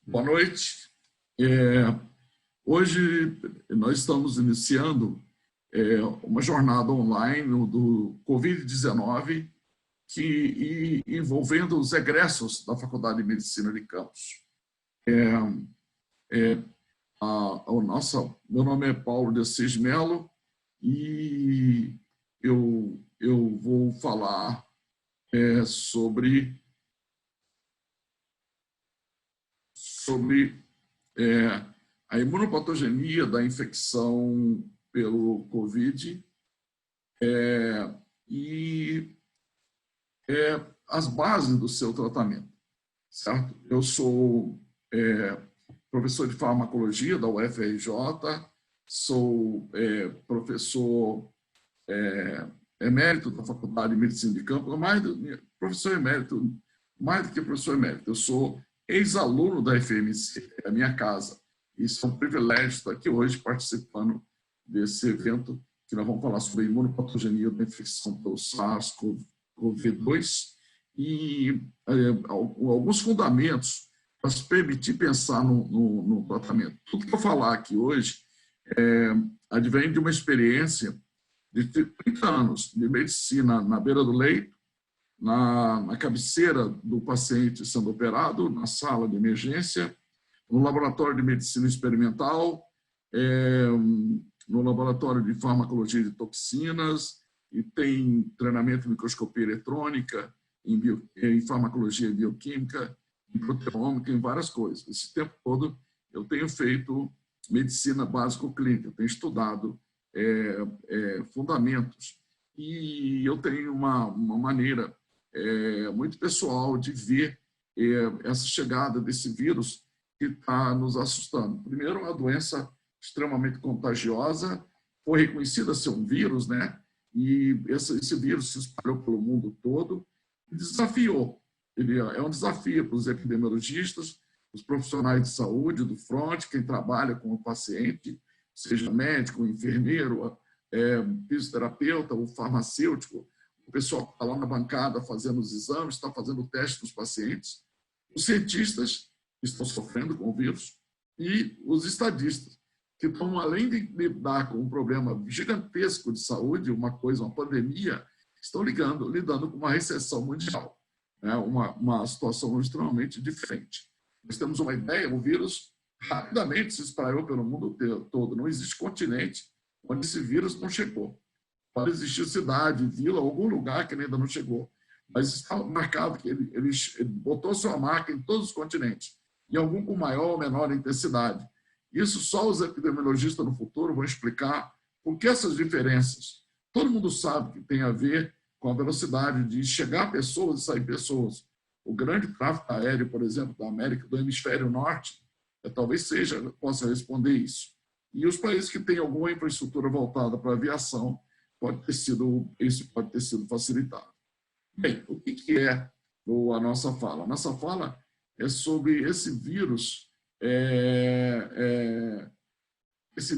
Boa noite. Hoje nós estamos iniciando uma jornada online do Covid-19 envolvendo os egressos da Faculdade de Medicina de Campos. Meu nome é Paulo de Assis Melo e eu vou falar sobre a imunopatogenia da infecção pelo Covid e as bases do seu tratamento, certo? Eu sou professor de farmacologia da UFRJ, sou professor emérito da Faculdade de Medicina de Campos, professor emérito, mais do que professor emérito, eu sou ex-aluno da FMC, é a minha casa. Isso é um privilégio estar aqui hoje participando desse evento que nós vamos falar sobre a imunopatogenia da infecção pelo SARS-CoV-2 e alguns fundamentos para se permitir pensar no tratamento. Tudo que eu falar aqui hoje advém de uma experiência de 30 anos de medicina na beira do leito, na cabeceira do paciente sendo operado, na sala de emergência, no laboratório de medicina experimental, no laboratório de farmacologia de toxinas, e tem treinamento em microscopia eletrônica, em farmacologia bioquímica, em proteômica, em várias coisas. Esse tempo todo eu tenho feito medicina básico-clínica, eu tenho estudado fundamentos, e eu tenho uma maneira muito pessoal de ver essa chegada desse vírus que está nos assustando. Primeiro, uma doença extremamente contagiosa, foi reconhecida ser um vírus, né? E esse vírus se espalhou pelo mundo todo e desafiou. Ele é um desafio para os epidemiologistas, os profissionais de saúde, do front, quem trabalha com o paciente, seja médico, enfermeiro, fisioterapeuta, o farmacêutico, o pessoal que está lá na bancada fazendo os exames, está fazendo o teste dos pacientes, os cientistas que estão sofrendo com o vírus e os estadistas, que estão, além de lidar com um problema gigantesco de saúde, uma pandemia, estão lidando com uma recessão mundial, né? Uma situação extremamente diferente. Nós temos uma ideia, o vírus rapidamente se espalhou pelo mundo todo, não existe continente onde esse vírus não chegou. Pode existir cidade, vila, algum lugar que ele ainda não chegou. Mas está marcado que ele botou sua marca em todos os continentes, e algum com maior ou menor intensidade. Isso só os epidemiologistas no futuro vão explicar por que essas diferenças. Todo mundo sabe que tem a ver com a velocidade de chegar pessoas e sair pessoas. O grande tráfego aéreo, por exemplo, da América, do hemisfério norte, talvez possa responder isso. E os países que têm alguma infraestrutura voltada para a aviação, isso pode ter sido facilitado. Bem, o que é a nossa fala? A nossa fala é sobre esse vírus, esse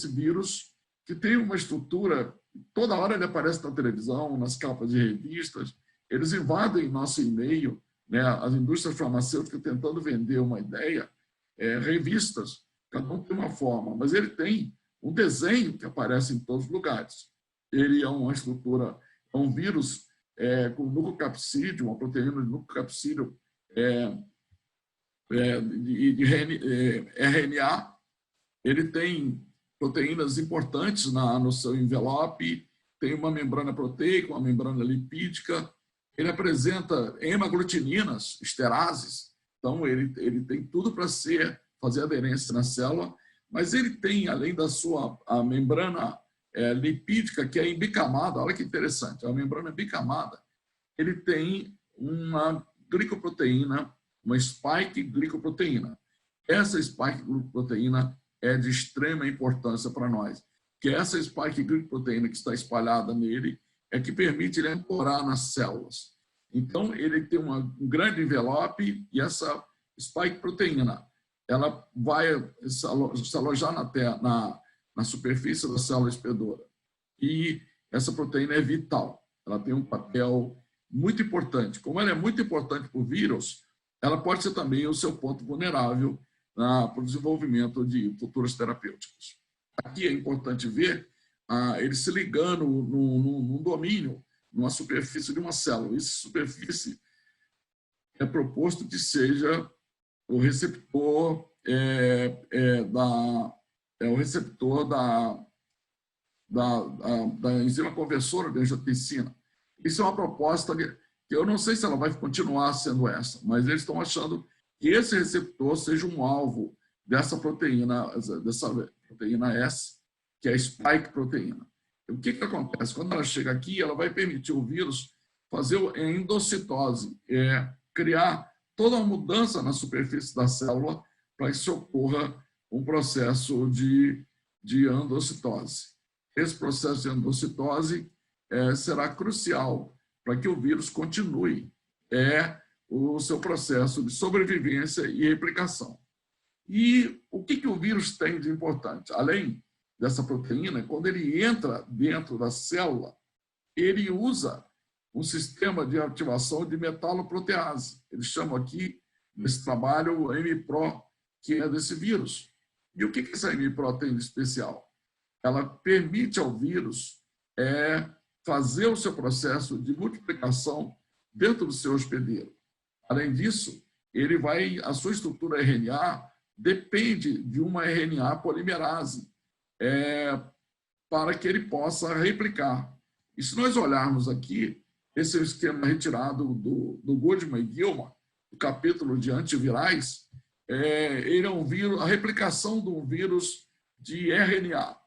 vírus que tem uma estrutura, toda hora ele aparece na televisão, nas capas de revistas, eles invadem nosso e-mail, né, as indústrias farmacêuticas tentando vender uma ideia, revistas, cada um tem uma forma, mas ele tem um desenho que aparece em todos os lugares. Ele é uma estrutura, é um vírus com nucleocapsídeo, uma proteína de nucleocapsídeo de RNA. Ele tem proteínas importantes no seu envelope, tem uma membrana proteica, uma membrana lipídica. Ele apresenta hemaglutininas, esterases, então ele tem tudo para fazer aderência na célula, mas ele tem, além da a membrana lipídica, que é em bicamada, olha que interessante, a membrana bicamada, ele tem uma glicoproteína, uma spike glicoproteína. Essa spike glicoproteína é de extrema importância para nós, que essa spike glicoproteína que está espalhada nele é que permite ele ancorar nas células. Então, ele tem um grande envelope e essa spike proteína, ela vai se alojar na superfície da célula hospedeira. E essa proteína é vital. Ela tem um papel muito importante. Como ela é muito importante para o vírus, ela pode ser também o seu ponto vulnerável para o desenvolvimento de futuras terapêuticas. Aqui é importante ver ele se ligando num domínio, numa superfície de uma célula. Essa superfície é proposto que seja o receptor da enzima conversora de angiotensina. Isso é uma proposta que eu não sei se ela vai continuar sendo essa, mas eles estão achando que esse receptor seja um alvo dessa proteína S, que é a spike proteína. O que acontece? Quando ela chega aqui, ela vai permitir o vírus fazer a endocitose, criar toda uma mudança na superfície da célula para que se ocorra um processo de endocitose. Esse processo de endocitose será crucial para que o vírus continue o seu processo de sobrevivência e replicação. E o que o vírus tem de importante? Além dessa proteína, quando ele entra dentro da célula, ele usa um sistema de ativação de metaloprotease. Eles chamam aqui, nesse trabalho, o MPRO, que é desse vírus. E o que essa MPRO tem de especial? Ela permite ao vírus fazer o seu processo de multiplicação dentro do seu hospedeiro. Além disso, a sua estrutura RNA depende de uma RNA polimerase para que ele possa replicar. E se nós olharmos aqui, esse é o esquema retirado do Goodman e Gilman, do capítulo de antivirais, ele é um vírus, a replicação de um vírus de RNA.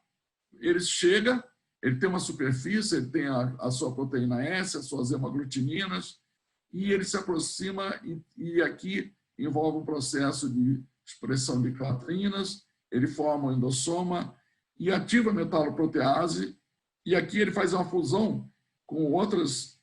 Ele chega, ele tem uma superfície, ele tem a sua proteína S, as suas hemaglutininas, e ele se aproxima e aqui envolve um processo de expressão de clatrinas, ele forma um endossoma e ativa a metaloprotease, e aqui ele faz uma fusão com outras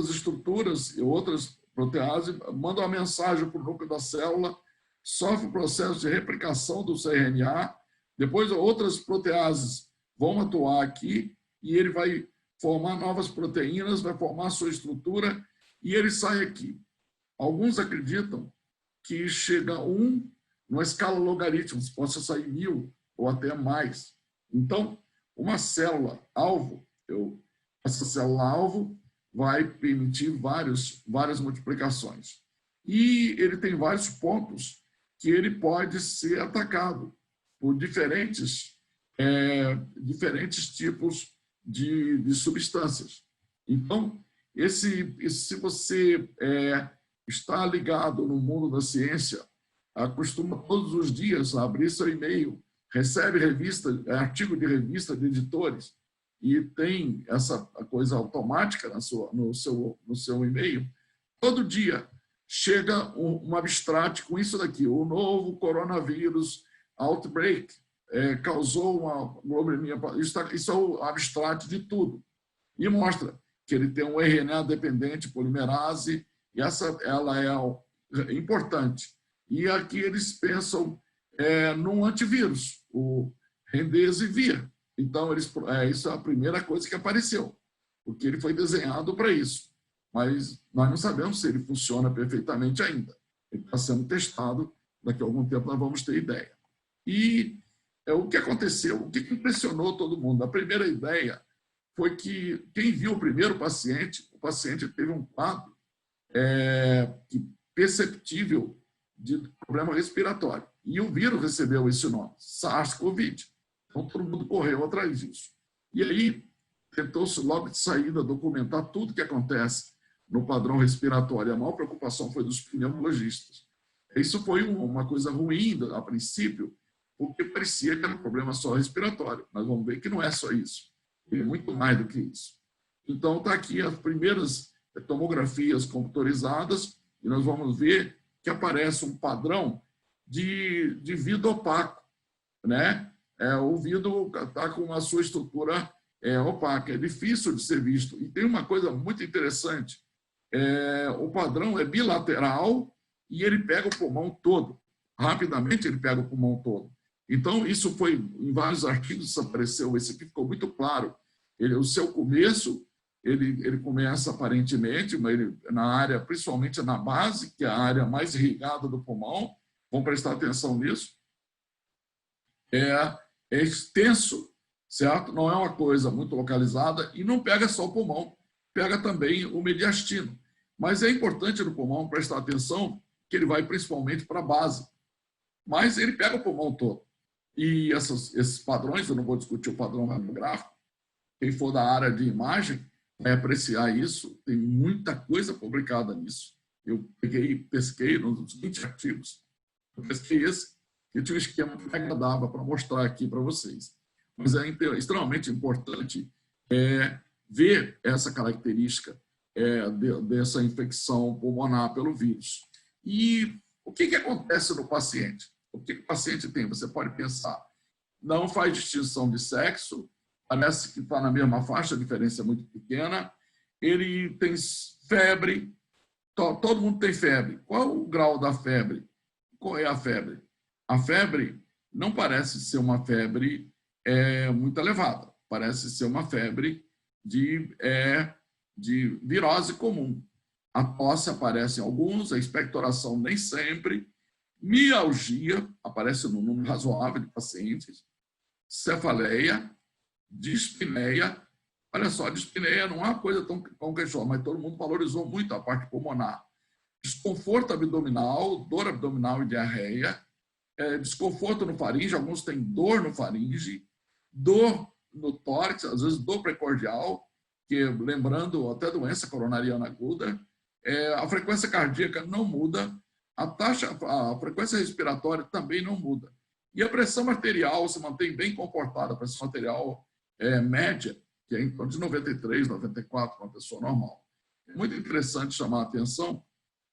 estruturas e outras proteases, manda uma mensagem para o núcleo da célula, sofre o processo de replicação do seu RNA, depois outras proteases vão atuar aqui e ele vai formar novas proteínas, vai formar a sua estrutura e ele sai aqui. Alguns acreditam que chega a 1 numa escala logarítmica, possa sair 1000 ou até mais. Então, uma célula-alvo, essa célula-alvo vai permitir várias multiplicações. E ele tem vários pontos que ele pode ser atacado por diferentes tipos de substâncias. Então, se você está ligado no mundo da ciência, acostuma todos os dias a abrir seu e-mail, recebe artigo de revista de editores e tem essa coisa automática no seu e-mail, todo dia chega um abstract com isso daqui, o novo coronavírus outbreak causou uma globulinemia. Isso é o abstract de tudo. E mostra que ele tem um RNA dependente polimerase, e ela é importante. E aqui eles pensam num antivírus, o Remdesivir. Então, isso é a primeira coisa que apareceu, porque ele foi desenhado para isso. Mas nós não sabemos se ele funciona perfeitamente ainda. Ele está sendo testado, daqui a algum tempo nós vamos ter ideia. E o que aconteceu, o que impressionou todo mundo? A primeira ideia foi que quem viu o primeiro paciente, o paciente teve um quadro perceptível de problema respiratório. E o vírus recebeu esse nome, SARS-CoV. Então, todo mundo correu atrás disso. E aí, tentou-se logo de saída documentar tudo que acontece no padrão respiratório. A maior preocupação foi dos pneumologistas. Isso foi uma coisa ruim, a princípio, porque parecia que era um problema só respiratório. Mas vamos ver que não é só isso. É muito mais do que isso. Então, está aqui as primeiras tomografias computadorizadas e nós vamos ver que aparece um padrão de vidro opaco, né? O vidro está com a sua estrutura opaca, é difícil de ser visto. E tem uma coisa muito interessante, o padrão é bilateral e ele pega o pulmão todo. Rapidamente ele pega o pulmão todo. Então, isso foi, em vários artigos, isso apareceu, esse aqui ficou muito claro. O seu começo ele começa aparentemente na área, principalmente na base, que é a área mais irrigada do pulmão. Vamos prestar atenção nisso. É extenso, certo? Não é uma coisa muito localizada e não pega só o pulmão, pega também o mediastino. Mas é importante no pulmão prestar atenção que ele vai principalmente para a base, mas ele pega o pulmão todo. E esses padrões, eu não vou discutir o padrão radiográfico, quem for da área de imagem vai apreciar isso, tem muita coisa publicada nisso. Eu pesquei nos 20 artigos, eu pesquei esse, e tinha um esquema que dava para mostrar aqui para vocês. Mas é extremamente importante ver essa característica dessa infecção pulmonar pelo vírus. E o que acontece no paciente? O que o paciente tem? Você pode pensar, não faz distinção de sexo, parece que está na mesma faixa, a diferença é muito pequena, ele tem febre, todo mundo tem febre. Qual o grau da febre? Qual é a febre? A febre não parece ser uma febre muito elevada, parece ser uma febre de virose comum. A tosse aparece em alguns, a expectoração nem sempre, mialgia aparece num número razoável de pacientes, cefaleia, dispneia. Olha só, dispneia não é uma coisa tão queixosa, mas todo mundo valorizou muito a parte pulmonar. Desconforto abdominal, dor abdominal e diarreia, desconforto no faringe, alguns têm dor no faringe, dor no tórax, às vezes dor precordial, que, lembrando até doença coronariana aguda, a frequência cardíaca não muda, a frequência respiratória também não muda. E a pressão arterial se mantém bem comportada, a pressão arterial média, que é em torno de 93, 94, uma pessoa normal. É muito interessante chamar a atenção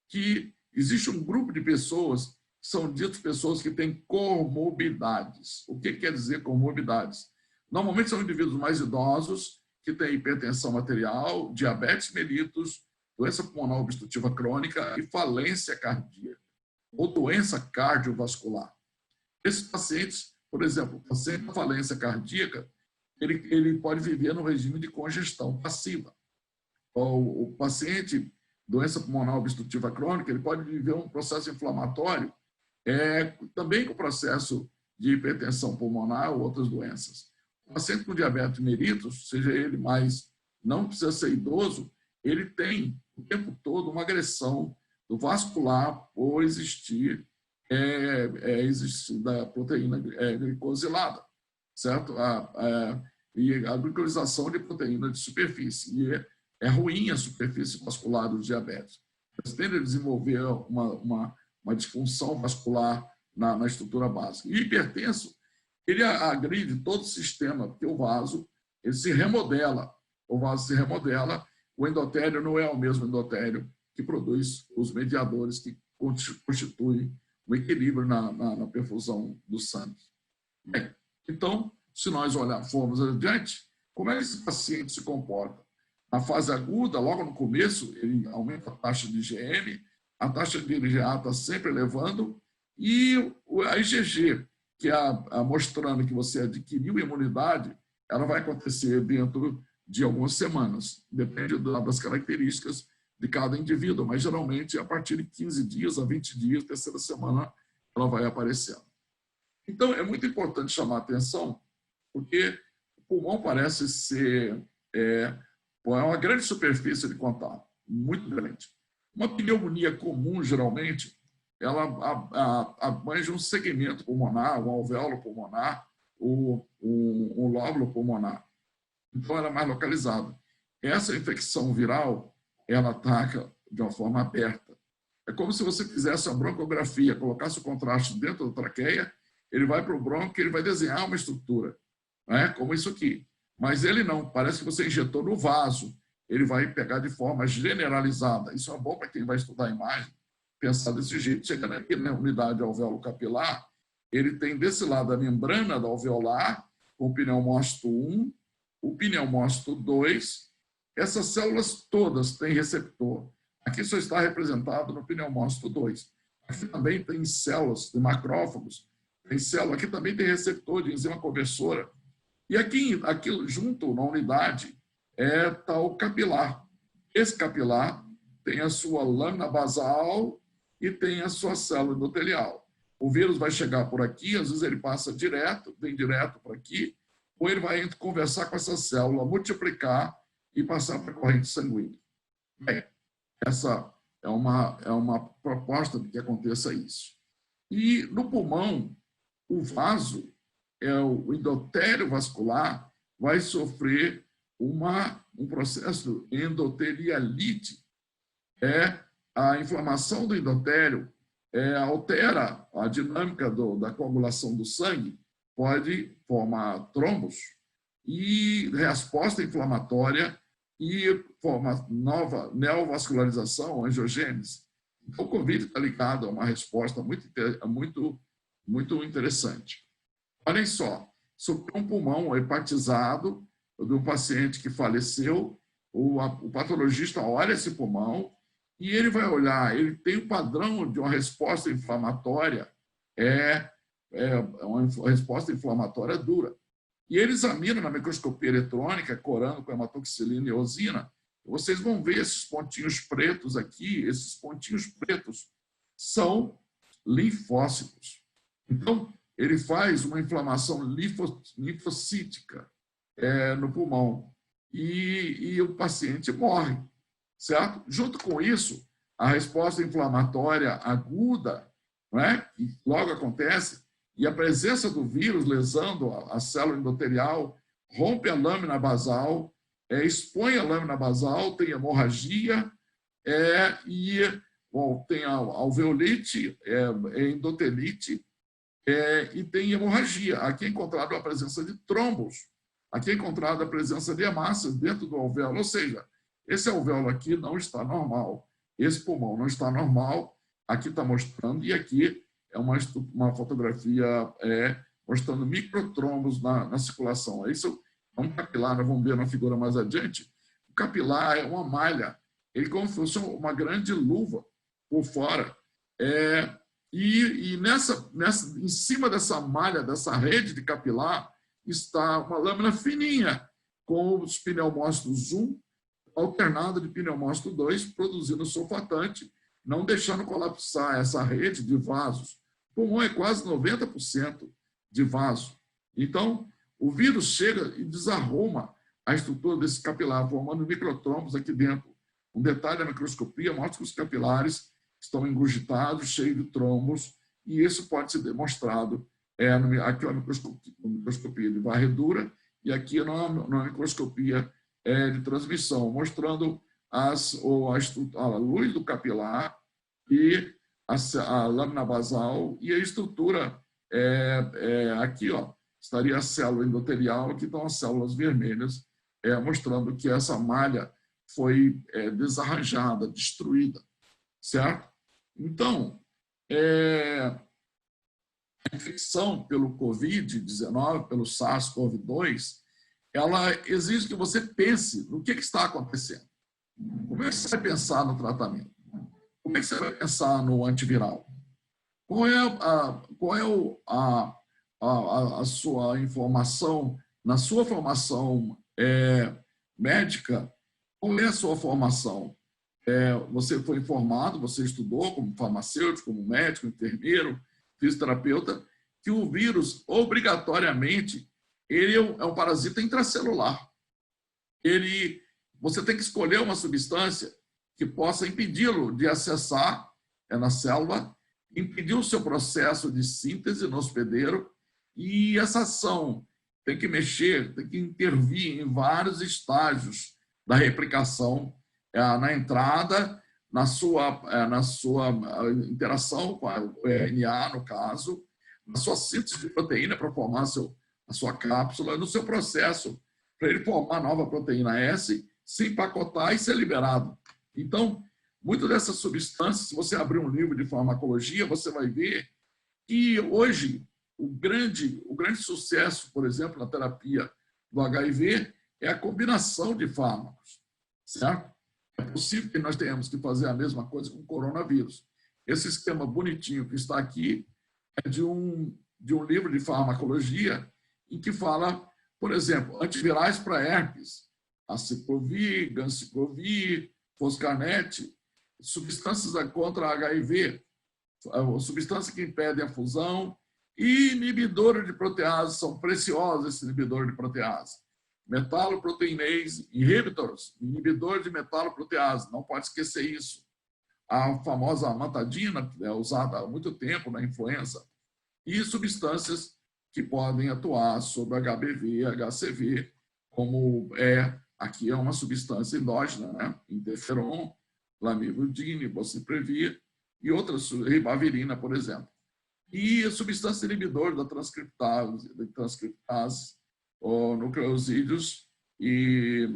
que existe um grupo de pessoas que são ditas pessoas que têm comorbidades. O que quer dizer comorbidades? Normalmente são indivíduos mais idosos que têm hipertensão arterial, diabetes mellitus, doença pulmonar obstrutiva crônica e falência cardíaca, ou doença cardiovascular. Esses pacientes, por exemplo, o paciente com falência cardíaca, ele pode viver no regime de congestão passiva. O paciente doença pulmonar obstrutiva crônica, ele pode viver um processo inflamatório, também com processo de hipertensão pulmonar ou outras doenças. O paciente com diabetes mellitus, seja ele mais, não precisa ser idoso, ele tem o tempo todo uma agressão do vascular por existir da proteína glicosilada, certo? E a glicosilação de proteína de superfície. E é ruim a superfície vascular do diabetes. Eles tendem a desenvolver uma disfunção vascular na estrutura básica. E o hipertenso, ele agride todo o sistema, porque o vaso ele se remodela. O vaso se remodela, o endotélio não é o mesmo endotélio que produz os mediadores que constituem o equilíbrio na perfusão do sangue. Bem, então, se nós formos adiante, como é que esse paciente se comporta? Na fase aguda, logo no começo, ele aumenta a taxa de IgM, a taxa de IgA está sempre elevando, e a IgG, que é mostrando que você adquiriu imunidade, ela vai acontecer dentro de algumas semanas, depende das características de cada indivíduo, mas geralmente a partir de 15 dias a 20 dias, terceira semana, ela vai aparecendo. Então, é muito importante chamar a atenção, porque o pulmão parece ser uma grande superfície de contato, muito grande. Uma pneumonia comum, geralmente, ela abrange um segmento pulmonar, um alvéolo pulmonar, um lóbulo pulmonar. Então, ela é mais localizada. Essa infecção viral, ela ataca de uma forma aberta. É como se você fizesse uma broncografia, colocasse o contraste dentro da traqueia, ele vai para o bronco, ele vai desenhar uma estrutura, como isso aqui. Mas ele não, parece que você injetou no vaso, ele vai pegar de forma generalizada. Isso é bom para quem vai estudar a imagem, pensar desse jeito. Chegando aqui na unidade alvéolo capilar, ele tem desse lado a membrana da alveolar, com o pneumócito 1, o pneumócito 2. Essas células todas têm receptor. Aqui só está representado no pneumócito 2. Aqui também tem células de macrófagos, tem célula, aqui também tem receptor de enzima conversora. E aqui junto, na unidade, está o capilar. Esse capilar tem a sua lâmina basal e tem a sua célula endotelial. O vírus vai chegar por aqui, às vezes ele passa direto, vem direto por aqui, ou ele vai conversar com essa célula, multiplicar e passar para a corrente sanguínea. Bem, essa é uma proposta de que aconteça isso. E no pulmão, o vaso, o endotélio vascular, vai sofrer um processo de endotelialite. A inflamação do endotélio altera a dinâmica da coagulação do sangue, pode formar trombos e resposta inflamatória e forma nova neovascularização, angiogênese. Então, o COVID está ligado a uma resposta muito interessante. Olhem só, sobre um pulmão hepatizado de um paciente que faleceu, o patologista olha esse pulmão e ele vai olhar, ele tem um padrão de uma resposta inflamatória, uma resposta inflamatória dura. E ele examina na microscopia eletrônica, corando com hematoxilina e eosina, vocês vão ver esses pontinhos pretos aqui, esses pontinhos pretos são linfócitos. Então, ele faz uma inflamação linfocítica no pulmão e o paciente morre, certo? Junto com isso, a resposta inflamatória aguda, não é? Que logo acontece, e a presença do vírus lesando a célula endotelial rompe a lâmina basal, expõe a lâmina basal, tem hemorragia tem a alveolite, endotelite e tem hemorragia. Aqui é encontrado a presença de trombos, aqui é encontrada a presença de hemácias dentro do alvéolo, ou seja, esse alvéolo aqui não está normal, esse pulmão não está normal, aqui está mostrando, e aqui é uma fotografia mostrando microtrombos na circulação. Isso é um capilar, nós vamos ver na figura mais adiante. O capilar é uma malha, ele como se fosse uma grande luva por fora. Em cima dessa malha, dessa rede de capilar, está uma lâmina fininha, com os pneumócitos 1, alternado de pneumócito 2, produzindo sulfatante, não deixando colapsar essa rede de vasos. O pulmão é quase 90% de vaso. Então, o vírus chega e desarruma a estrutura desse capilar, formando microtrombos aqui dentro. Um detalhe da microscopia mostra que os capilares estão engurgitados, cheios de trombos, e isso pode ser demonstrado aqui é uma microscopia de varredura e aqui é uma microscopia de transmissão, mostrando a luz do capilar e a lâmina basal e a estrutura aqui, estaria a célula endotelial, aqui estão as células vermelhas, mostrando que essa malha foi desarranjada, destruída, certo? Então, a infecção pelo COVID-19, pelo SARS-CoV-2, ela exige que você pense no que está acontecendo. Como é que você vai pensar no tratamento? Como é que você vai pensar no antiviral? Qual é a sua informação, na sua formação médica, qual é a sua formação? Você foi informado, você estudou como farmacêutico, como médico, enfermeiro, fisioterapeuta, que o vírus, obrigatoriamente, ele é um parasita intracelular. Você tem que escolher uma substância que possa impedi-lo de acessar na célula, impedir o seu processo de síntese no hospedeiro, e essa ação tem que mexer, tem que intervir em vários estágios da replicação, na entrada, na sua interação com o RNA, no caso, na sua síntese de proteína para formar a sua cápsula, no seu processo para ele formar a nova proteína S, se empacotar e ser liberado. Então, muitas dessas substâncias, se você abrir um livro de farmacologia, você vai ver que hoje o grande sucesso, por exemplo, na terapia do HIV é a combinação de fármacos, certo? É possível que nós tenhamos que fazer a mesma coisa com o coronavírus. Esse esquema bonitinho que está aqui é de um livro de farmacologia em que fala, por exemplo, antivirais para herpes. aciclovir, ganciclovir, foscarnet, substâncias contra HIV, substâncias que impedem a fusão, e inibidores de protease, são preciosos esses inibidores de protease. Metaloproteinase inhibitors, inibidores de metaloprotease, não pode esquecer isso. A famosa amantadina, que é usada há muito tempo na influenza, e substâncias que podem atuar sobre HBV, HCV, como aqui é uma substância endógena, né? Interferon, lamivudine, bociprevir e outras, ribavirina, por exemplo. E substância inibidora da transcriptase, ou nucleosídeos e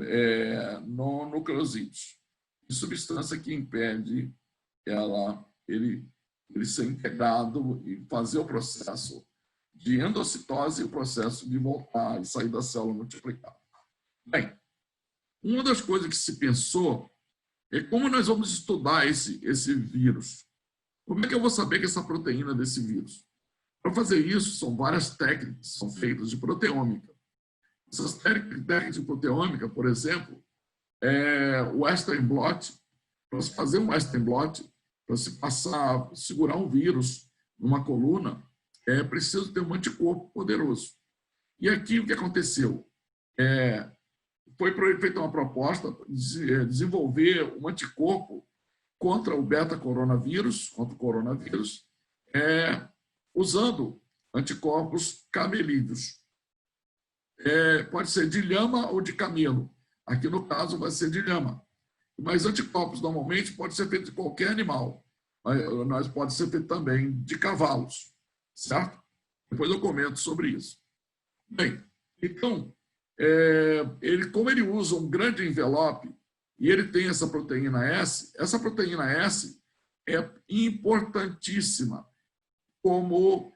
não nucleosídeos. E substância que impede ele ser integrado e fazer o processo de endocitose e o processo de voltar e sair da célula multiplicada. Bem, uma das coisas que se pensou é como nós vamos estudar esse vírus. Como é que eu vou saber que essa proteína desse vírus? Para fazer isso, são várias técnicas que são feitas de proteômica. Essas técnicas de proteômica, por exemplo, o Western blot. Para se fazer um Western blot, para se segurar um vírus numa coluna, é preciso ter um anticorpo poderoso. E aqui o que aconteceu? Foi feita uma proposta de desenvolver um anticorpo contra o beta-coronavírus, usando anticorpos camelídeos. Pode ser de lhama ou de camelo. Aqui, no caso, vai ser de lhama. Mas anticorpos, normalmente, pode ser feito de qualquer animal. Mas pode ser feito também de cavalos, certo? Depois eu comento sobre isso. Bem, então, como ele usa um grande envelope e ele tem essa proteína S é importantíssima como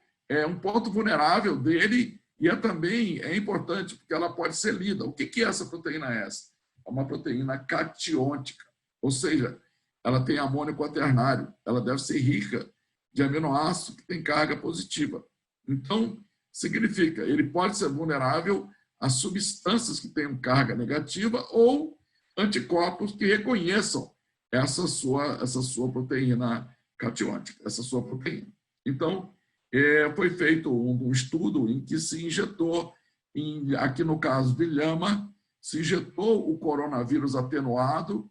um ponto vulnerável dele e também é importante porque ela pode ser lida. O que é essa proteína S? É uma proteína catiônica, ou seja, ela tem amônio quaternário, ela deve ser rica de aminoácidos que tem carga positiva. Então, significa, ele pode ser vulnerável a substâncias que tenham carga negativa ou anticorpos que reconheçam essa sua proteína catiônica, essa sua proteína. Então, foi feito um estudo em que se injetou, aqui no caso de lhama, se injetou o coronavírus atenuado,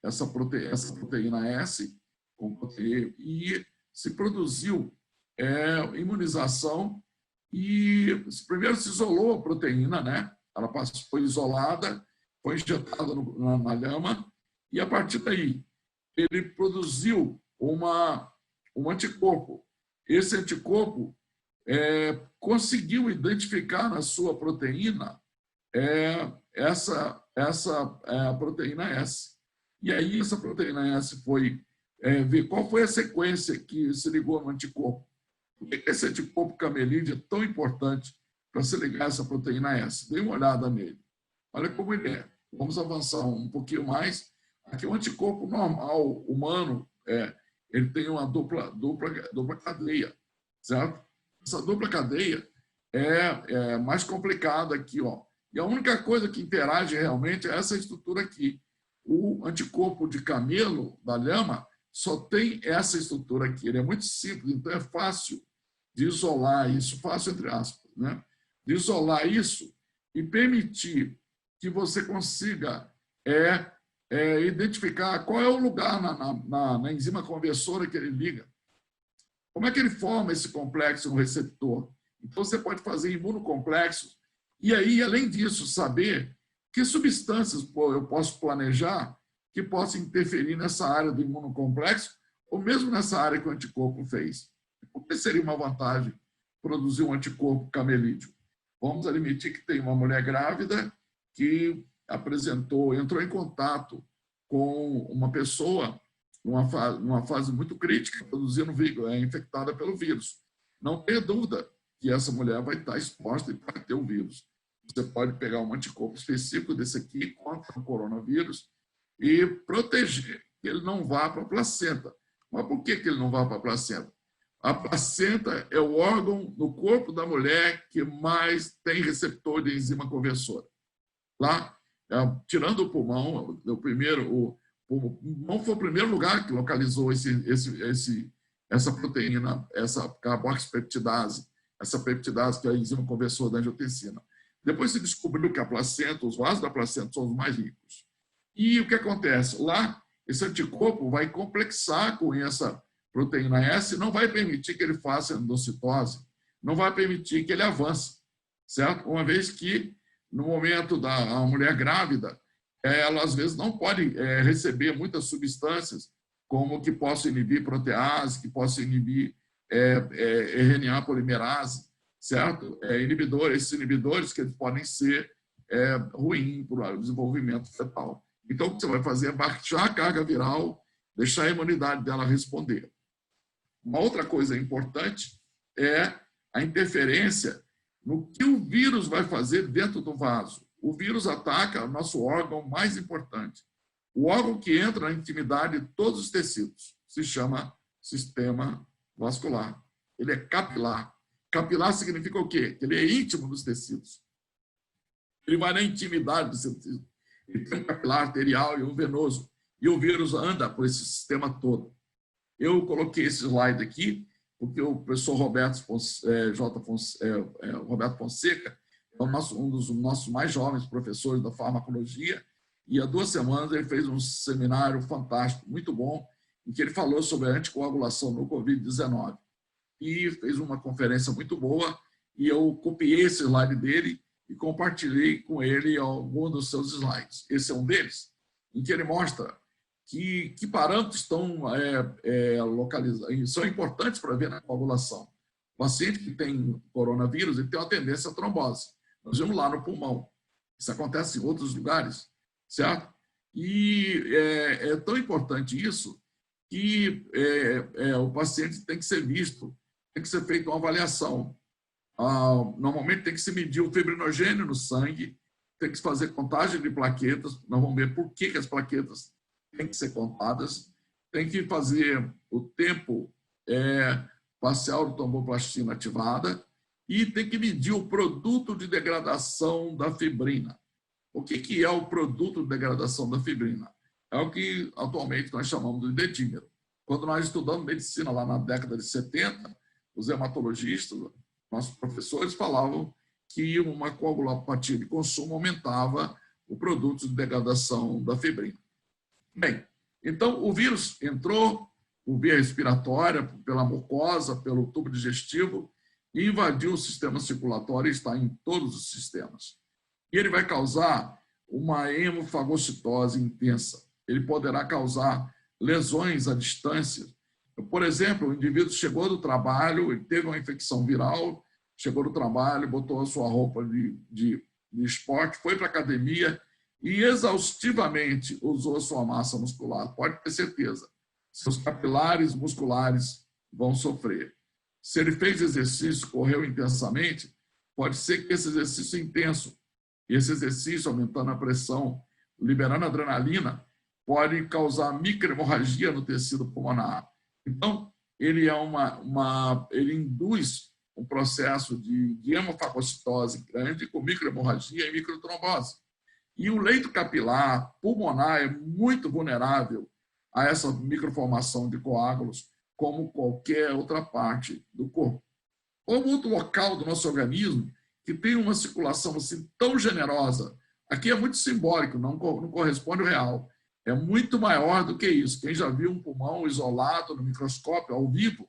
essa proteína S, e se produziu imunização e primeiro se isolou a proteína, né? Ela foi isolada, foi injetada na lhama e a partir daí ele produziu um anticorpo. Esse anticorpo conseguiu identificar na sua proteína essa proteína S. E aí essa proteína S foi ver qual foi a sequência que se ligou no anticorpo. Por que esse anticorpo camelídeo é tão importante para se ligar a essa proteína S? Dê uma olhada nele. Olha como ele é. Vamos avançar um pouquinho mais. Aqui o anticorpo normal, humano, ele tem uma dupla cadeia, certo? Essa dupla cadeia é mais complicada aqui, ó. E a única coisa que interage realmente é essa estrutura aqui. O anticorpo de camelo, da lhama, só tem essa estrutura aqui. Ele é muito simples, então é fácil de isolar isso, fácil entre aspas, né? De isolar isso e permitir que você consiga identificar qual é o lugar na enzima conversora que ele liga. Como é que ele forma esse complexo no receptor? Então, você pode fazer imunocomplexos e aí, além disso, saber que substâncias eu posso planejar que possam interferir nessa área do imunocomplexo ou mesmo nessa área que o anticorpo fez. Por que seria uma vantagem produzir um anticorpo camelídeo? Vamos admitir que tem uma mulher grávida que entrou em contato com uma pessoa numa fase muito crítica, produzindo infectada pelo vírus. Não tenha dúvida que essa mulher vai estar exposta e vai ter o vírus. Você pode pegar um anticorpo específico desse aqui contra o coronavírus e proteger que ele não vá para a placenta. Mas por que ele não vai para a placenta? A placenta é o órgão no corpo da mulher que mais tem receptor de enzima conversora. lá, tirando o pulmão, o pulmão foi o primeiro lugar que localizou essa proteína, essa carboxipeptidase, essa peptidase que é a enzima conversora da angiotensina. Depois se descobriu que a placenta, os vasos da placenta são os mais ricos. E o que acontece? Lá, esse anticorpo vai complexar com essa proteína S e não vai permitir que ele faça endocitose, não vai permitir que ele avance, certo? Uma vez que, no momento da mulher grávida, ela às vezes não pode receber muitas substâncias como que possam inibir protease, que possam inibir RNA polimerase, certo? Esses inibidores que podem ser ruins para o desenvolvimento fetal. Então, o que você vai fazer é baixar a carga viral, deixar a imunidade dela responder. Uma outra coisa importante é a interferência no que o vírus vai fazer dentro do vaso. O vírus ataca o nosso órgão mais importante. O órgão que entra na intimidade de todos os tecidos se chama sistema vascular. Ele é capilar. Capilar significa o quê? Ele é íntimo dos tecidos. Ele vai na intimidade dos tecidos. Ele tem um capilar arterial e um venoso. E o vírus anda por esse sistema todo. Eu coloquei esse slide aqui, porque o professor Roberto Fonseca é um dos nossos mais jovens professores da farmacologia, e há 2 semanas ele fez um seminário fantástico, muito bom, em que ele falou sobre a anticoagulação no Covid-19. E fez uma conferência muito boa, e eu copiei esse slide dele e compartilhei com ele algum dos seus slides. Esse é um deles, em que ele mostra que parâmetros estão localizados, são importantes para ver na coagulação. O paciente que tem coronavírus, ele tem uma tendência à trombose. Nós vemos lá no pulmão. Isso acontece em outros lugares, certo? E é tão importante isso que o paciente tem que ser visto, tem que ser feita uma avaliação. Normalmente tem que se medir o fibrinogênio no sangue, tem que se fazer contagem de plaquetas, nós vamos ver por que as plaquetas têm que ser contadas, tem que fazer o tempo parcial de tromboplastina ativada e tem que medir o produto de degradação da fibrina. O que é o produto de degradação da fibrina? É o que atualmente nós chamamos de dedímero. Quando nós estudamos medicina lá na década de 70, os hematologistas, nossos professores falavam que uma coagulopatia de consumo aumentava o produto de degradação da fibrina. Bem, então o vírus entrou por via respiratória, pela mucosa, pelo tubo digestivo, e invadiu o sistema circulatório e está em todos os sistemas. E ele vai causar uma hemofagocitose intensa. Ele poderá causar lesões à distância. Por exemplo, o indivíduo chegou do trabalho, ele teve uma infecção viral, chegou do trabalho, botou a sua roupa de esporte, foi para a academia e exaustivamente usou a sua massa muscular. Pode ter certeza, seus capilares musculares vão sofrer. Se ele fez exercício, correu intensamente, pode ser que esse exercício intenso, esse exercício aumentando a pressão, liberando adrenalina, pode causar microhemorragia no tecido pulmonar. Então, ele ele induz um processo de hemofagocitose grande com microhemorragia e microtrombose. E o leito capilar pulmonar é muito vulnerável a essa microformação de coágulos, como qualquer outra parte do corpo. Como outro local do nosso organismo que tem uma circulação assim tão generosa, aqui é muito simbólico, não corresponde ao real. É muito maior do que isso. Quem já viu um pulmão isolado no microscópio, ao vivo,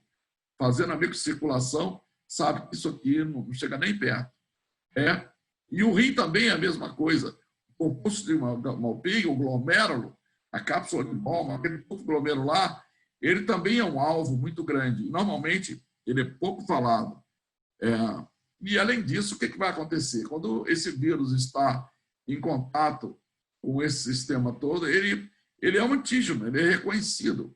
fazendo a microcirculação, sabe que isso aqui não chega nem perto. E o rim também é a mesma coisa. O composto de Malpighi, o glomérulo, a cápsula de Bowman, aquele glomerular, ele também é um alvo muito grande. Normalmente, ele é pouco falado. E, além disso, o que vai acontecer? Quando esse vírus está em contato com esse sistema todo, ele é um antígeno, ele é reconhecido.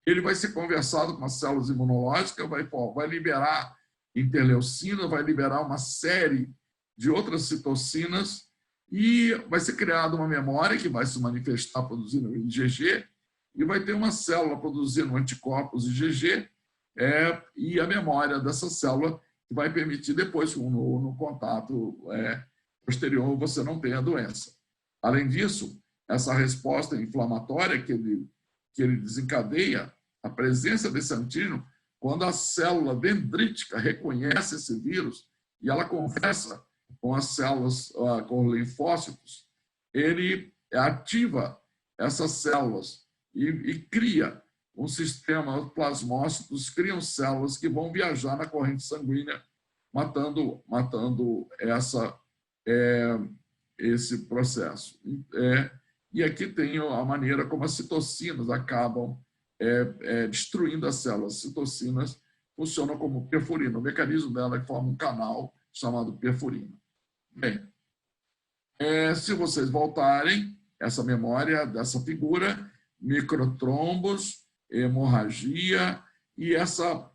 Ele vai ser conversado com as células imunológicas, vai liberar interleucina, vai liberar uma série de outras citocinas e vai ser criada uma memória que vai se manifestar produzindo IgG e vai ter uma célula produzindo anticorpos IgG e a memória dessa célula que vai permitir depois, no contato posterior, você não tenha a doença. Além disso, essa resposta inflamatória que ele desencadeia, a presença desse antígeno, quando a célula dendrítica reconhece esse vírus e ela conversa com as células, com os linfócitos, ele ativa essas células e cria um sistema, os plasmócitos criam células que vão viajar na corrente sanguínea, matando esse processo. E aqui tem a maneira como as citocinas acabam destruindo as células. As citocinas funcionam como perfurina. O mecanismo dela é que forma um canal chamado perfurina. Bem, se vocês voltarem, essa memória dessa figura, microtrombos, hemorragia e essa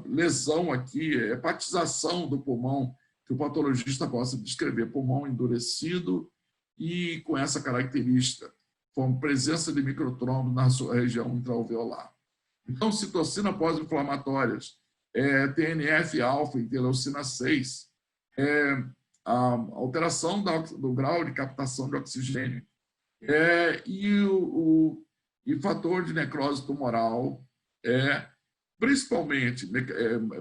lesão aqui, hepatização do pulmão, que o patologista possa descrever, pulmão endurecido e com essa característica, com presença de microtrombos na sua região intraalveolar. Então, citocina pós-inflamatórias, TNF-alfa, interleucina 6, a alteração do grau de captação de oxigênio, e fator de necrose tumoral, principalmente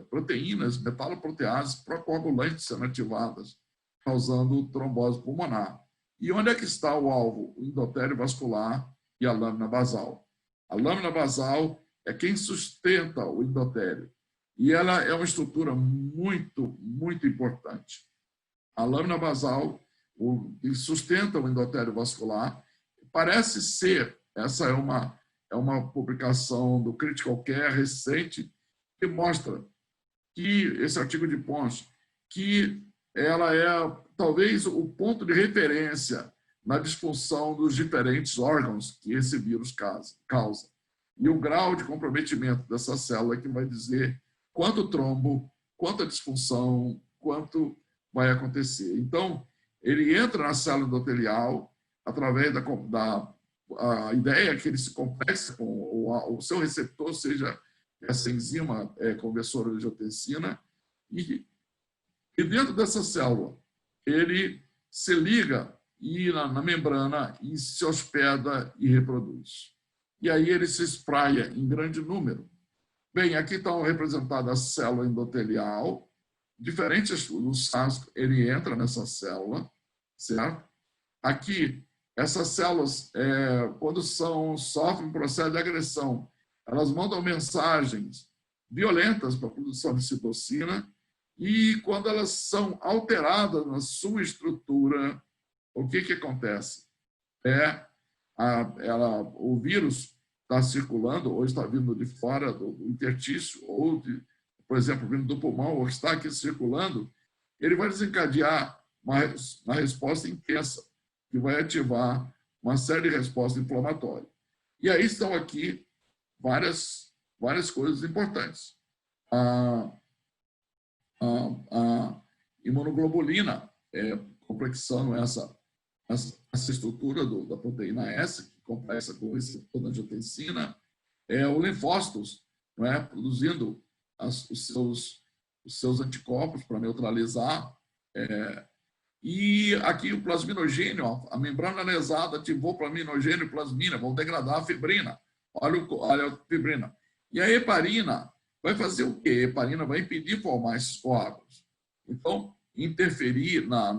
proteínas, metaloproteases procoagulantes sendo ativadas, causando trombose pulmonar. E onde é que está o alvo? O endotélio vascular e a lâmina basal. A lâmina basal é quem sustenta o endotélio. E ela é uma estrutura muito, muito importante. A lâmina basal, que sustenta o endotélio vascular, parece ser, essa é uma publicação do Critical Care recente, que mostra que, esse artigo de Pons, que ela é talvez o ponto de referência na disfunção dos diferentes órgãos que esse vírus causa. E o grau de comprometimento dessa célula que vai dizer quanto trombo, quanta disfunção, quanto vai acontecer. Então, ele entra na célula endotelial através a ideia é que ele se complexe com o seu receptor, seja essa enzima conversora de angiotensina, e dentro dessa célula ele se liga na membrana e se hospeda e reproduz. E aí ele se espraia em grande número. Bem, aqui está representada a célula endotelial, diferente do SARS, ele entra nessa célula, certo? Aqui, essas células, quando sofrem um processo de agressão, elas mandam mensagens violentas para a produção de citocina, e quando elas são alteradas na sua estrutura, o que acontece? O vírus está circulando, ou está vindo de fora do interstício, ou, por exemplo, vindo do pulmão, ou está aqui circulando, ele vai desencadear uma resposta intensa, que vai ativar uma série de respostas inflamatórias. E aí estão aqui várias coisas importantes. A imunoglobulina, complexando essa estrutura da proteína S, que complexa com o receptor da angiotensina, o linfócitos, não é, produzindo os seus anticorpos para neutralizar. E aqui o plasminogênio, a membrana lesada ativou plasminogênio e plasmina, vão degradar a fibrina. Olha a fibrina. E a heparina vai fazer o quê? A heparina vai impedir formar esses coágulos. Então, interferir a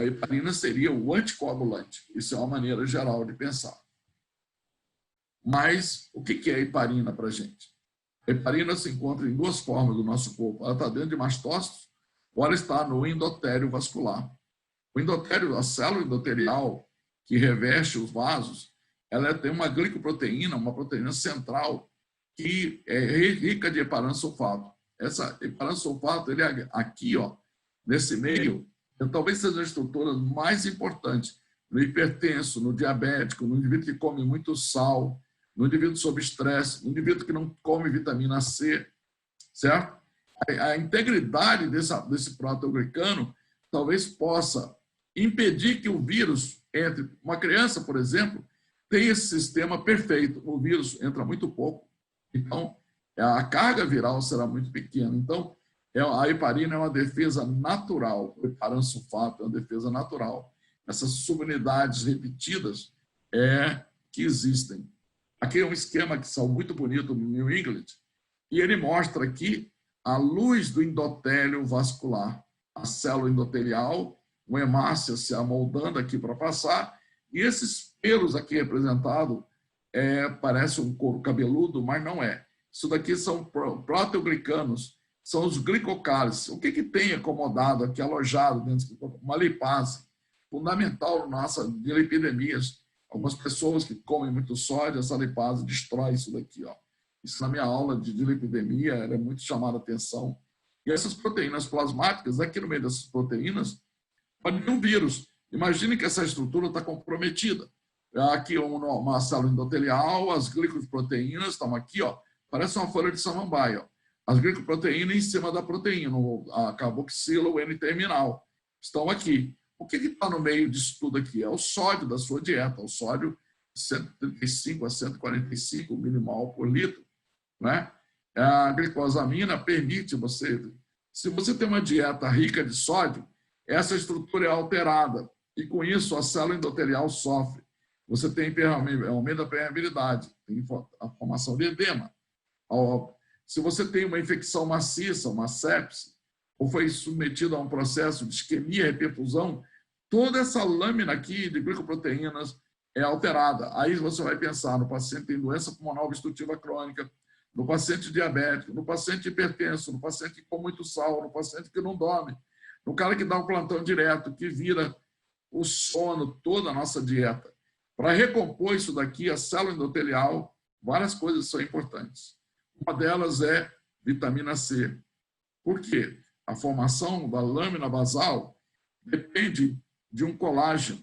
heparina seria o anticoagulante. Isso é uma maneira geral de pensar. Mas o que é a heparina para a gente? A heparina se encontra em duas formas do nosso corpo. Ela está dentro de mastócitos, ou ela está no endotélio vascular. O endotélio, a célula endotelial que reveste os vasos, ela tem uma glicoproteína, uma proteína central, que é rica de heparansulfato. Essa heparansulfato, ele é aqui, ó, nesse meio, talvez seja a estrutura mais importante no hipertenso, no diabético, no indivíduo que come muito sal, no indivíduo sob estresse, no indivíduo que não come vitamina C, certo? A integridade desse proteoglicano talvez possa impedir que o vírus entre. Uma criança, por exemplo, tem esse sistema perfeito. O vírus entra muito pouco, então a carga viral será muito pequena. Então, A heparina é uma defesa natural, o heparansulfato é uma defesa natural. Essas subunidades repetidas que existem. Aqui é um esquema que saiu muito bonito no New England, e ele mostra aqui a luz do endotélio vascular, a célula endotelial, o hemácia se amoldando aqui para passar, e esses pelos aqui representados parece um couro cabeludo, mas não é. Isso daqui são proteoglicanos, são os glicocálices. O que tem acomodado aqui, alojado dentro do corpo? Uma lipase, fundamental na nossa lipidemias. Algumas pessoas que comem muito sódio, essa lipase destrói isso daqui. Ó. Isso na minha aula de lipidemia era muito chamada a atenção. E essas proteínas plasmáticas, aqui no meio dessas proteínas, pode vir um vírus. Imagine que essa estrutura está comprometida. Aqui uma célula endotelial, as glicoproteínas estão aqui, ó, parece uma folha de samambaia. Ó. As glicoproteínas em cima da proteína, a carboxila, o N-terminal, estão aqui. O que está no meio disso tudo aqui? É o sódio da sua dieta, o sódio de 135 a 145 milimol por litro. Né? A glicosamina permite você, se você tem uma dieta rica de sódio, essa estrutura é alterada e com isso a célula endotelial sofre. Você tem aumento da permeabilidade, tem a formação de edema. Se você tem uma infecção maciça, uma sepse, ou foi submetido a um processo de isquemia e reperfusão, toda essa lâmina aqui de glicoproteínas é alterada. Aí você vai pensar no paciente que tem doença pulmonar obstrutiva crônica, no paciente diabético, no paciente hipertenso, no paciente que come muito sal, no paciente que não dorme, no cara que dá um plantão direto, que vira o sono, toda a nossa dieta. Para recompor isso daqui, a célula endotelial, várias coisas são importantes. Uma delas é vitamina C. Por quê? A formação da lâmina basal depende de um colágeno.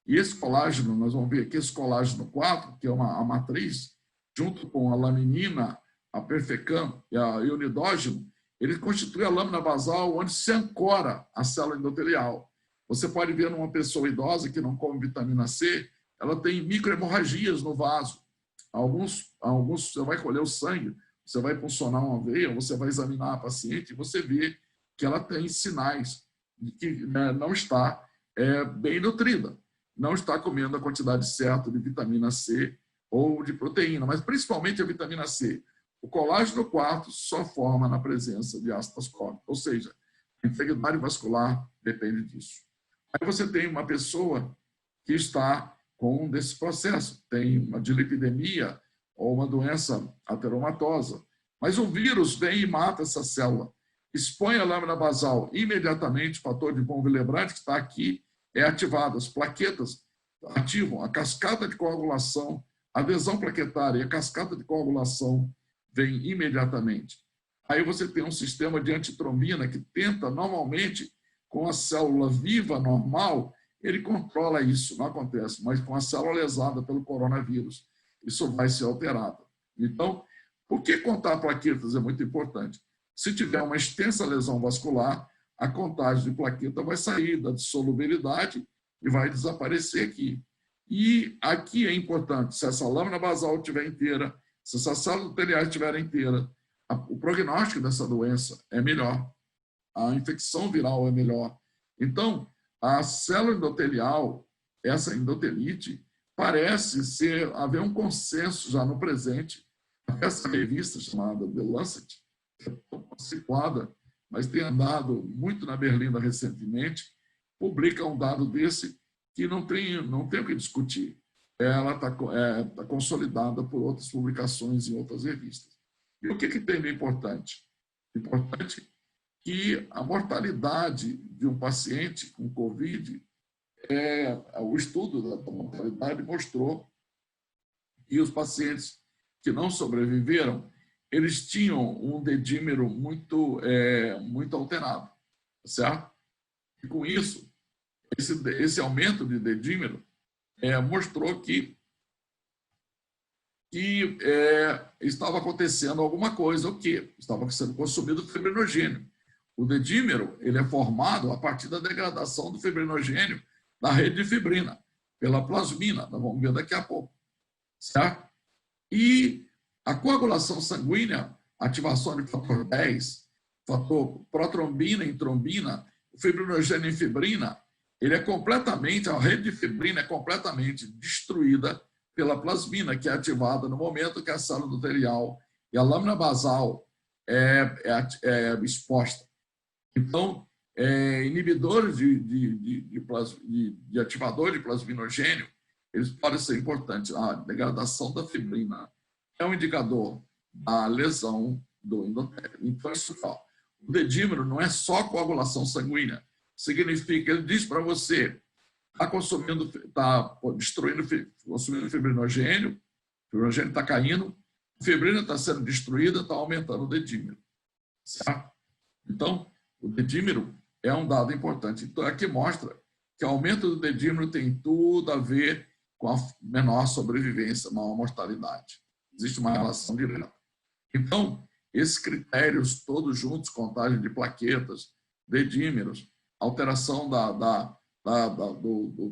E esse colágeno, nós vamos ver aqui, esse colágeno 4, que é a matriz, junto com a laminina, a perfecam e a ionidógeno, ele constitui a lâmina basal onde se ancora a célula endotelial. Você pode ver numa pessoa idosa que não come vitamina C, ela tem microhemorragias no vaso. Alguns você vai colher o sangue, você vai puncionar uma veia, você vai examinar a paciente e você vê que ela tem sinais de que não está bem nutrida, não está comendo a quantidade certa de vitamina C ou de proteína, mas principalmente a vitamina C. O colágeno 4 só forma na presença de ácido ascórbico, ou seja, a integridade vascular depende disso. Aí você tem uma pessoa que está com um desses processos, tem uma dilipidemia ou uma doença ateromatosa, mas o vírus vem e mata essa célula, expõe a lâmina basal imediatamente, o fator de von Willebrand, que está aqui, é ativado. As plaquetas ativam a cascata de coagulação, a adesão plaquetária e a cascata de coagulação vem imediatamente. Aí você tem um sistema de antitrombina que tenta, normalmente, com a célula viva normal, ele controla isso, não acontece, mas com a célula lesada pelo coronavírus, isso vai ser alterado. Então, por que contar plaquetas é muito importante? Se tiver uma extensa lesão vascular, a contagem de plaqueta vai sair da dissolubilidade e vai desaparecer aqui. E aqui é importante, se essa lâmina basal estiver inteira, se essas células endoteliais estiverem inteiras, o prognóstico dessa doença é melhor, a infecção viral é melhor. Então, a célula endotelial, essa endotelite, parece haver um consenso já no presente. Essa revista chamada The Lancet, que é situada, mas tem andado muito na Berlinda recentemente, publica um dado desse que não tem o que discutir. Ela está consolidada por outras publicações em outras revistas. E o que tem de importante? Importante que a mortalidade de um paciente com Covid, o estudo da mortalidade mostrou que os pacientes que não sobreviveram, eles tinham um dedímero muito alterado, certo? E com isso, esse aumento de dedímero mostrou que estava acontecendo alguma coisa, o quê? Estava sendo consumido fibrinogênio. O dedímero ele é formado a partir da degradação do fibrinogênio na rede de fibrina, pela plasmina, nós vamos ver daqui a pouco, certo? E a coagulação sanguínea, ativação de fator 10, fator protrombina em trombina, fibrinogênio em fibrina, ele é completamente, a rede de fibrina é completamente destruída pela plasmina, que é ativada no momento que a célula endotelial e a lâmina basal é exposta. Então, inibidores de ativador de plasminogênio, eles podem ser importantes. A degradação da fibrina é um indicador da lesão do endotélio. Então, isso fala. O dedímero não é só coagulação sanguínea. Significa, ele diz para você, está destruindo, consumindo fibrinogênio, o fibrinogênio está caindo, a fibrina está sendo destruída, está aumentando o dedímero. Certo? Então, o dedímero é um dado importante. Então, aqui mostra que o aumento do dedímero tem tudo a ver com a menor sobrevivência, maior mortalidade. Existe uma relação direta. Então, esses critérios todos juntos, contagem de plaquetas, dedímeros, alteração do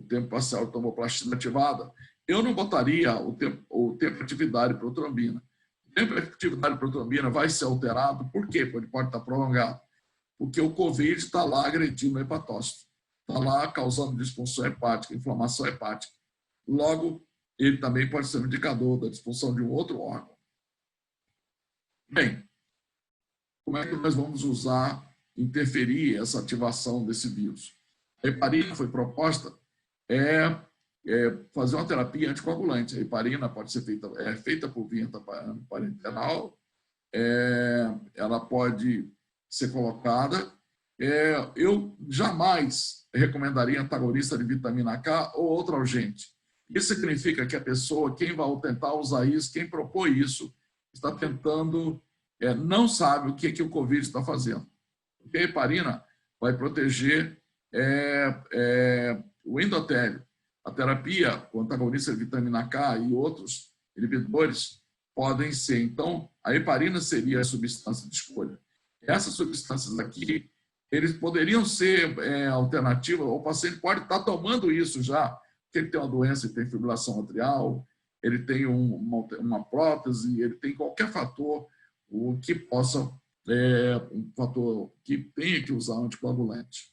tempo parcial de tromboplastina ativada, eu não botaria o tempo de atividade protrombina. O tempo de atividade protrombina vai ser alterado, por quê? Porque pode estar prolongado. Porque o COVID está lá agredindo o hepatócito, está lá causando disfunção hepática, inflamação hepática. Logo, ele também pode ser um indicador da disfunção de um outro órgão. Bem, como é que nós vamos interferir essa ativação desse vírus? A heparina foi proposta fazer uma terapia anticoagulante. A heparina pode ser feita por via parenteral, ela pode ser colocada. Eu jamais recomendaria antagonista de vitamina K ou outra urgente. Isso significa que a pessoa, quem vai tentar usar isso, quem propõe isso, está tentando, não sabe o que o Covid está fazendo. Porque a heparina vai proteger o endotélio. A terapia com antagonista de vitamina K e outros inibidores podem ser. Então, a heparina seria a substância de escolha. Essas substâncias aqui, eles poderiam ser alternativas, o paciente pode estar tomando isso já, porque ele tem uma doença, ele tem fibrilação atrial, ele tem uma prótese, ele tem qualquer fator que possa, um fator que tenha que usar anticoagulante.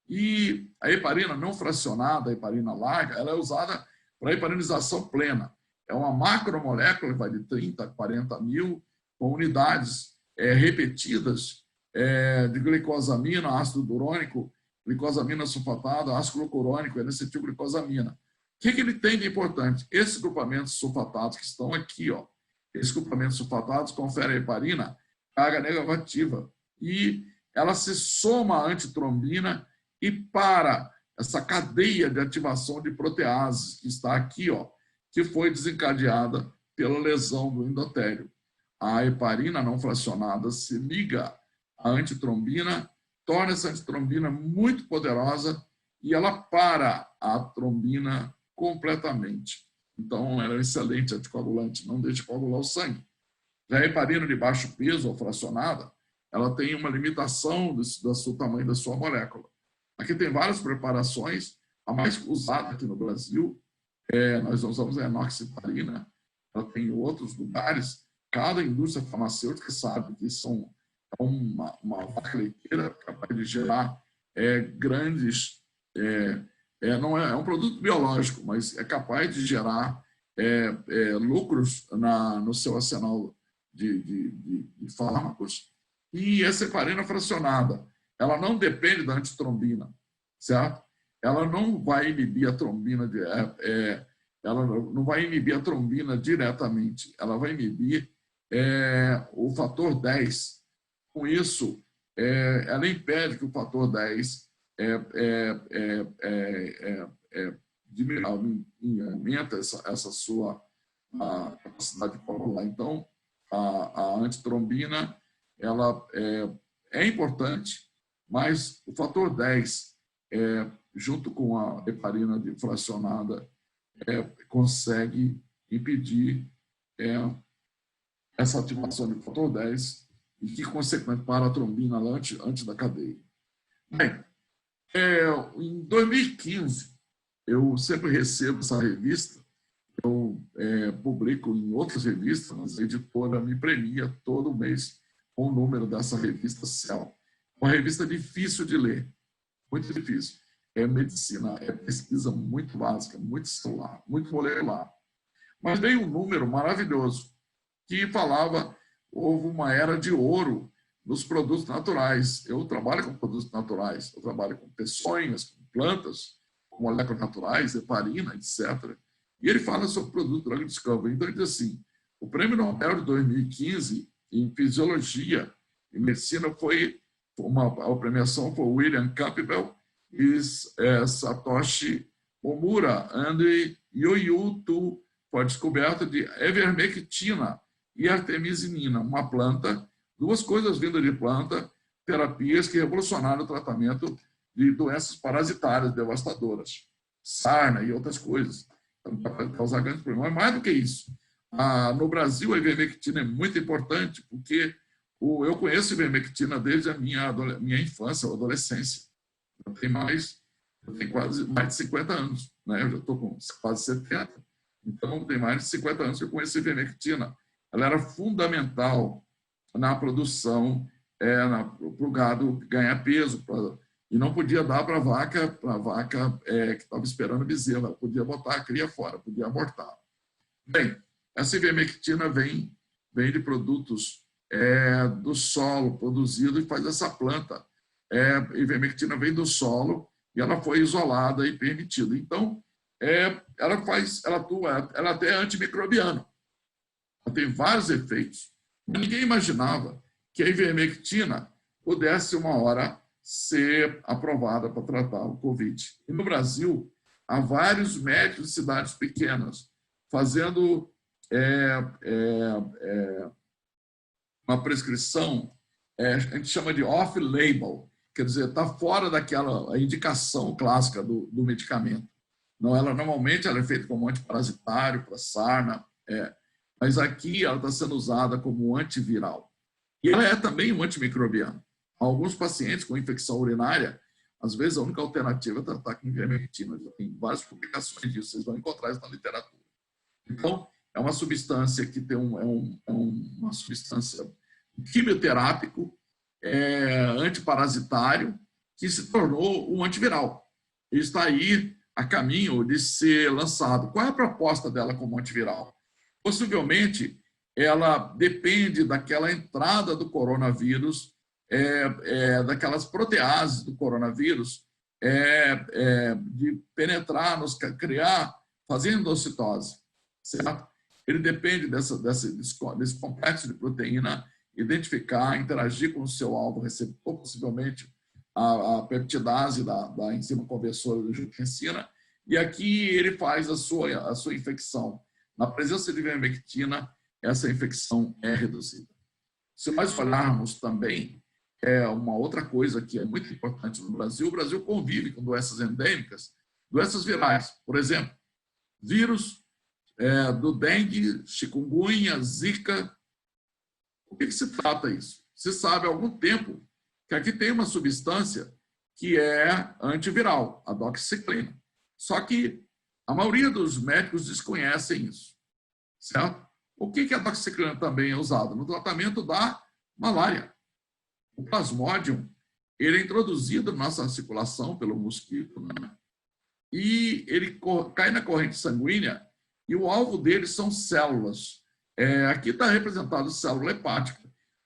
E a heparina não fracionada, a heparina larga, ela é usada para heparinização plena. É uma macromolécula, vai de 30 a 40 mil, com unidades repetidas de glicosamina, ácido durônico, glicosamina sulfatada, ácido glucurônico, N-acetilglicosamina. O que ele tem de importante? Esses grupamentos sulfatados que estão aqui, ó, esses grupamentos sulfatados conferem à heparina carga negativa e ela se soma à antitrombina e para essa cadeia de ativação de proteases que está aqui, ó, que foi desencadeada pela lesão do endotélio. A heparina não fracionada se liga à antitrombina, torna essa antitrombina muito poderosa e ela para a trombina completamente. Então, ela é um excelente anticoagulante, não deixa coagular o sangue. Já a heparina de baixo peso ou fracionada, ela tem uma limitação do tamanho da sua molécula. Aqui tem várias preparações, a mais usada aqui no Brasil, nós usamos a enoxaparina, ela tem em outros lugares, cada indústria farmacêutica sabe que são uma vaca leiteira capaz de gerar grandes... não é um produto biológico, mas é capaz de gerar lucros no seu arsenal de fármacos. E essa heparina fracionada, ela não depende da antitrombina, certo? Ela não vai inibir a trombina, ela não vai inibir a trombina diretamente, ela vai inibir o fator 10. Com isso, ela impede que o fator 10 aumenta essa sua capacidade de coagular. Então, a antitrombina ela é importante, mas o fator 10, junto com a heparina fracionada, consegue impedir essa ativação do fator 10 e que, consequentemente, para a trombina antes da cadeia. Bem, em 2015, eu sempre recebo essa revista, eu publico em outras revistas, mas a editora me premia todo mês com o número dessa revista Cell. Uma revista difícil de ler, muito difícil. É medicina, é pesquisa muito básica, muito celular, muito molecular. Mas veio um número maravilhoso que falava houve uma era de ouro nos produtos naturais. Eu trabalho com produtos naturais, eu trabalho com peçonhas, com plantas, com moléculas naturais, heparina, etc. E ele fala sobre o produto Drug Discovery. Então, ele diz assim, o Prêmio Nobel de 2015 em Fisiologia e Medicina foi a premiação foi William Campbell e Satoshi Omura and Yoyu Tu, foi a descoberta de ivermectina e artemisinina, uma planta, duas coisas vindas de planta, terapias que revolucionaram o tratamento de doenças parasitárias devastadoras, sarna e outras coisas. Então, para causar grandes problemas. Mas mais do que isso, no Brasil a ivermectina é muito importante, porque eu conheço ivermectina desde a minha infância, ou adolescência. Eu tenho quase mais de 50 anos, né? Eu já estou com quase 70. Então, tem mais de 50 anos que eu conheci a ivermectina. Ela era fundamental na produção, para o gado ganhar peso, e não podia dar para a vaca que estava esperando bezerra, podia botar a cria fora, podia abortar. Bem, essa ivermectina vem de produtos do solo produzido e faz essa planta. A ivermectina vem do solo e ela foi isolada e permitida. Então, ela até é antimicrobiana. Ela tem vários efeitos. Ninguém imaginava que a ivermectina pudesse, uma hora, ser aprovada para tratar o Covid. E no Brasil, há vários médicos de cidades pequenas fazendo uma prescrição, a gente chama de off-label, quer dizer, está fora daquela indicação clássica do medicamento. Não, normalmente ela é feita como antiparasitário, para sarna, mas aqui ela está sendo usada como antiviral. E ela é também um antimicrobiano. Alguns pacientes com infecção urinária, às vezes a única alternativa é tratar com ivermectina. Já tem várias publicações disso, vocês vão encontrar isso na literatura. Então, é uma substância que tem uma substância quimioterápico, antiparasitário, que se tornou um antiviral. E está aí a caminho de ser lançado. Qual é a proposta dela como antiviral? Possivelmente, ela depende daquela entrada do coronavírus, daquelas proteases do coronavírus, de penetrar, criar, fazer endocitose, certo? Ele depende desse complexo de proteína, identificar, interagir com o seu alvo receptor, possivelmente a peptidase da enzima conversora da angiotensina, e aqui ele faz a sua infecção. Na presença de ivermectina, essa infecção é reduzida. Se nós olharmos também, uma outra coisa que é muito importante no Brasil, o Brasil convive com doenças endêmicas, doenças virais. Por exemplo, vírus do dengue, chikungunya, zika. O que se trata isso? Se sabe há algum tempo que aqui tem uma substância que é antiviral, a doxiciclina. Só que a maioria dos médicos desconhecem isso, certo? O que a doxiciclina também é usada? No tratamento da malária. O plasmodium, ele é introduzido na nossa circulação pelo mosquito, né? E ele cai na corrente sanguínea e o alvo dele são células. Aqui está representado célula hepática.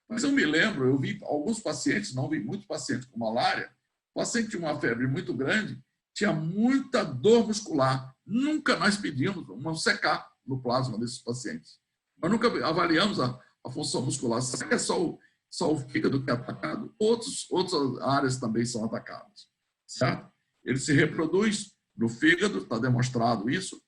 Mas eu me lembro, eu vi alguns pacientes, não vi muitos pacientes com malária, o paciente tinha uma febre muito grande, tinha muita dor muscular. Nunca nós pedimos um CK no plasma desses pacientes. Nós nunca avaliamos a função muscular. Será que é só o fígado que é atacado? Outras áreas também são atacadas, certo? Ele se reproduz no fígado, está demonstrado isso,